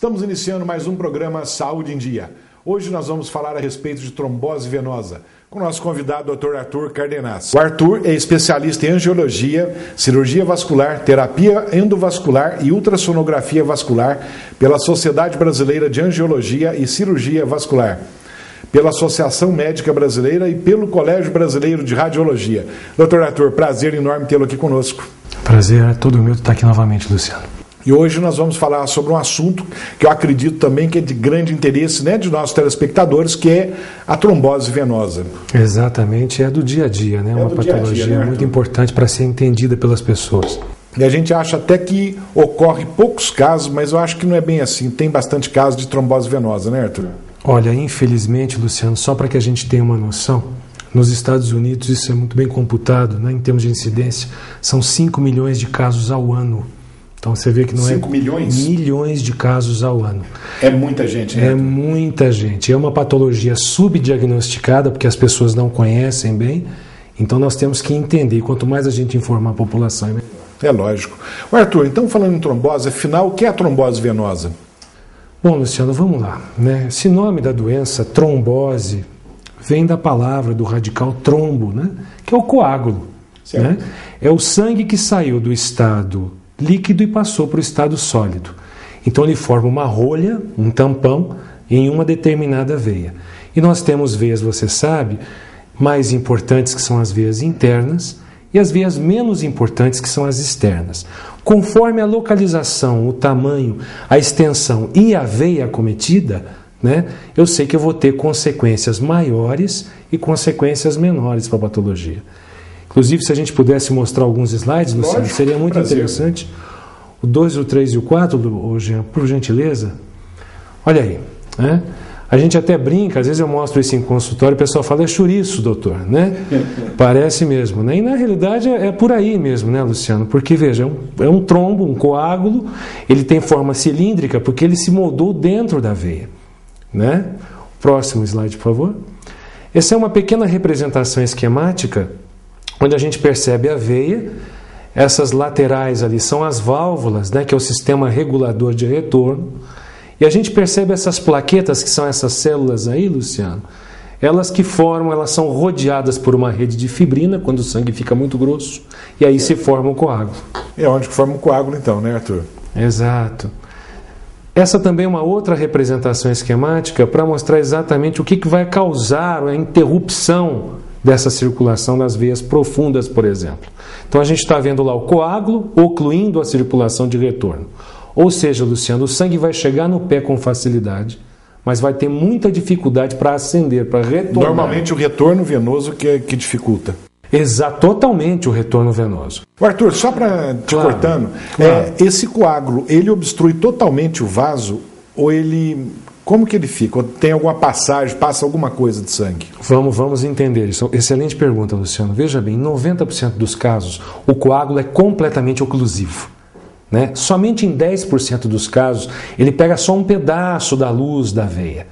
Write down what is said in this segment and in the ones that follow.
Estamos iniciando mais um programa Saúde em Dia. Hoje nós vamos falar a respeito de trombose venosa, com o nosso convidado, Dr. Arthur Cardenassi. O Arthur é especialista em angiologia, cirurgia vascular, terapia endovascular e ultrassonografia vascular pela Sociedade Brasileira de Angiologia e Cirurgia Vascular, pela Associação Médica Brasileira e pelo Colégio Brasileiro de Radiologia. Dr. Arthur, prazer enorme tê-lo aqui conosco. Prazer é todo meu estar aqui novamente, Luciano. E hoje nós vamos falar sobre um assunto que eu acredito também que é de grande interesse, né, de nossos telespectadores, que é a trombose venosa. Exatamente, é do dia a dia, né? Uma patologia muito importante para ser entendida pelas pessoas. E a gente acha até que ocorre poucos casos, mas eu acho que não é bem assim. Tem bastante casos de trombose venosa, né, Arthur? Olha, infelizmente, Luciano, só para que a gente tenha uma noção, nos Estados Unidos isso é muito bem computado, né, em termos de incidência, são 5 milhões de casos ao ano. Então você vê que não 5 milhões? Milhões de casos ao ano. É muita gente, né? É muita gente. É uma patologia subdiagnosticada, porque as pessoas não conhecem bem. Então nós temos que entender. Quanto mais a gente informar a população, é melhor. É lógico. Arthur, então falando em trombose, afinal, o que é a trombose venosa? Bom, Luciano, vamos lá, né? Esse nome da doença, trombose, vem da palavra, do radical trombo, né? Que é o coágulo. Né? É o sangue que saiu do estado líquido e passou para o estado sólido. Então ele forma uma rolha, um tampão, em uma determinada veia. E nós temos veias, você sabe, mais importantes, que são as veias internas, e as veias menos importantes, que são as externas. Conforme a localização, o tamanho, a extensão e a veia acometida, né, eu sei que eu vou ter consequências maiores e consequências menores para a patologia. Inclusive, se a gente pudesse mostrar alguns slides, Luciano, lógico, seria muito interessante. O 2, o 3 e o 4, Jean, por gentileza. Olha aí. Né? A gente até brinca, às vezes eu mostro isso em consultório, o pessoal fala, é chouriço, doutor. Né? Parece mesmo. Né? E na realidade é por aí mesmo, né, Luciano? Porque, veja, é um trombo, um coágulo, ele tem forma cilíndrica porque ele se moldou dentro da veia. Né? Próximo slide, por favor. Essa é uma pequena representação esquemática onde a gente percebe a veia, essas laterais ali são as válvulas, né, que é o sistema regulador de retorno, e a gente percebe essas plaquetas, que são essas células aí, Luciano, elas que formam, elas são rodeadas por uma rede de fibrina, quando o sangue fica muito grosso, e aí se forma o coágulo. É onde que forma o coágulo então, né, Arthur? Exato. Essa também é uma outra representação esquemática para mostrar exatamente o que vai causar a interrupção dessa circulação nas veias profundas, por exemplo. Então a gente está vendo lá o coágulo ocluindo a circulação de retorno. Ou seja, Luciano, o sangue vai chegar no pé com facilidade, mas vai ter muita dificuldade para ascender, para retornar. Normalmente o retorno venoso que dificulta. Totalmente o retorno venoso. Arthur, só para te cortando, esse coágulo, ele obstrui totalmente o vaso ou ele... Como que ele fica? Ou tem alguma passagem, passa alguma coisa de sangue? Vamos entender isso. Excelente pergunta, Luciano. Veja bem, em 90% dos casos, o coágulo é completamente oclusivo. Né? Somente em 10% dos casos, ele pega só um pedaço da luz da veia.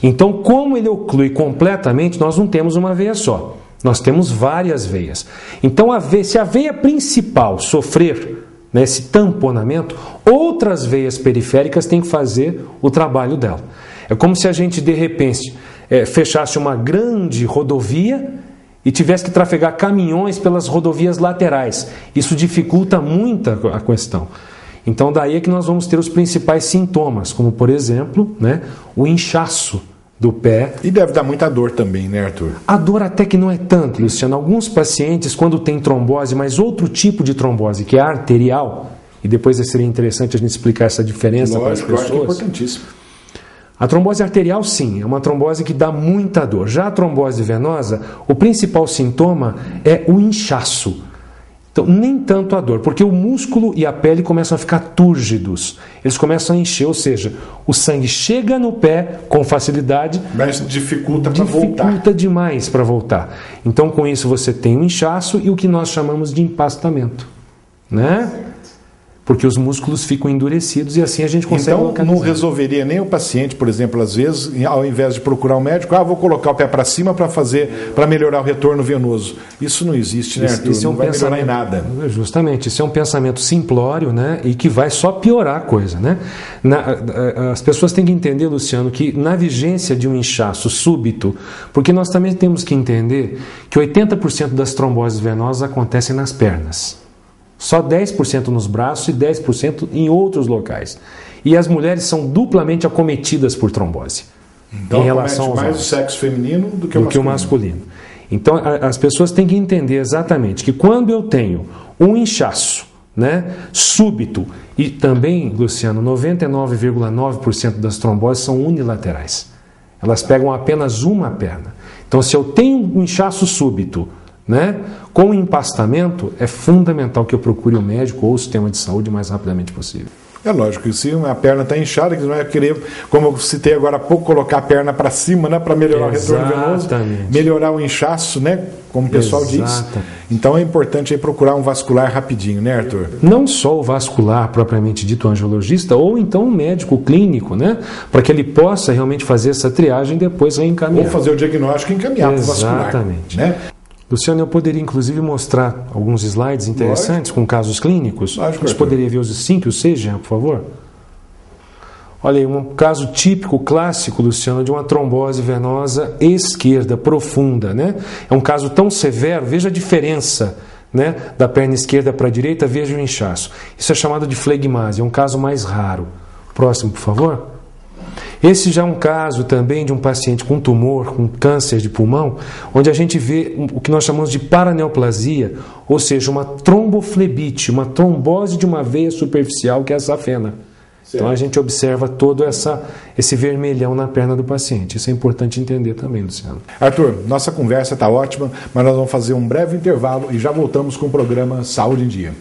Então, como ele oclui completamente, nós não temos uma veia só. Nós temos várias veias. Então, se a veia principal sofrer esse tamponamento, outras veias periféricas têm que fazer o trabalho dela. É como se a gente, de repente, fechasse uma grande rodovia e tivesse que trafegar caminhões pelas rodovias laterais. Isso dificulta muito a questão. Então, daí é que nós vamos ter os principais sintomas, como, por exemplo, né, o inchaço do pé. E deve dar muita dor também, né, Arthur? A dor até que não é tanto, Luciano. Alguns pacientes, quando tem trombose, mas outro tipo de trombose, que é a arterial, e depois seria interessante a gente explicar essa diferença para as pessoas. Lógico, é importantíssimo. A trombose arterial, sim, é uma trombose que dá muita dor. Já a trombose venosa, o principal sintoma é o inchaço. Então, nem tanto a dor, porque o músculo e a pele começam a ficar túrgidos. Eles começam a encher, ou seja, o sangue chega no pé com facilidade, mas dificulta para voltar. Dificulta demais para voltar. Então, com isso, você tem o inchaço e o que nós chamamos de empastamento. Né? porque os músculos ficam endurecidos e assim a gente consegue Então, localizar. não resolveria nem o paciente, por exemplo, às vezes, ao invés de procurar um médico, vou colocar o pé para cima para melhorar o retorno venoso. Isso não existe, né, Arthur? Isso é um não vai melhorar em pensamento, nada. Justamente, isso é um pensamento simplório, né, e que vai só piorar a coisa, né? As pessoas têm que entender, Luciano, que na vigência de um inchaço súbito, porque nós também temos que entender que 80% das tromboses venosas acontecem nas pernas. Só 10% nos braços e 10% em outros locais. E as mulheres são duplamente acometidas por trombose. Então, em relação aos mais homens, o sexo feminino do que o masculino. Então, as pessoas têm que entender exatamente que quando eu tenho um inchaço, né, súbito, e também, Luciano, 99,9% das tromboses são unilaterais. Elas pegam apenas uma perna. Então, se eu tenho um inchaço súbito, né, com empastamento, é fundamental que eu procure o médico ou o sistema de saúde o mais rapidamente possível. É lógico, se a perna está inchada, que não é querer, como eu citei agora há pouco, colocar a perna para cima, né, para melhorar o retorno venoso, melhorar o inchaço, né, como o pessoal diz. Então é importante aí procurar um vascular rapidinho, né, Arthur? Não só o vascular propriamente dito, o angiologista, ou então um médico clínico, né, para que ele possa realmente fazer essa triagem e depois reencaminhar. Ou fazer o diagnóstico e encaminhar para o vascular. Exatamente. Né? Luciano, eu poderia inclusive mostrar alguns slides interessantes com casos clínicos. Lógico, a gente poderia ver os 5 e os 6, Jean, por favor? Olha aí, um caso típico, clássico, Luciano, de uma trombose venosa esquerda, profunda, né? É um caso tão severo, veja a diferença, né, da perna esquerda para a direita, veja o inchaço. Isso é chamado de flegmase, é um caso mais raro. Próximo, por favor. Esse já é um caso também de um paciente com tumor, com câncer de pulmão, onde a gente vê o que nós chamamos de paraneoplasia, ou seja, uma tromboflebite, uma trombose de uma veia superficial, que é a safena. Certo. Então a gente observa todo esse vermelhão na perna do paciente. Isso é importante entender também, Luciano. Arthur, nossa conversa está ótima, mas nós vamos fazer um breve intervalo e já voltamos com o programa Saúde em Dia.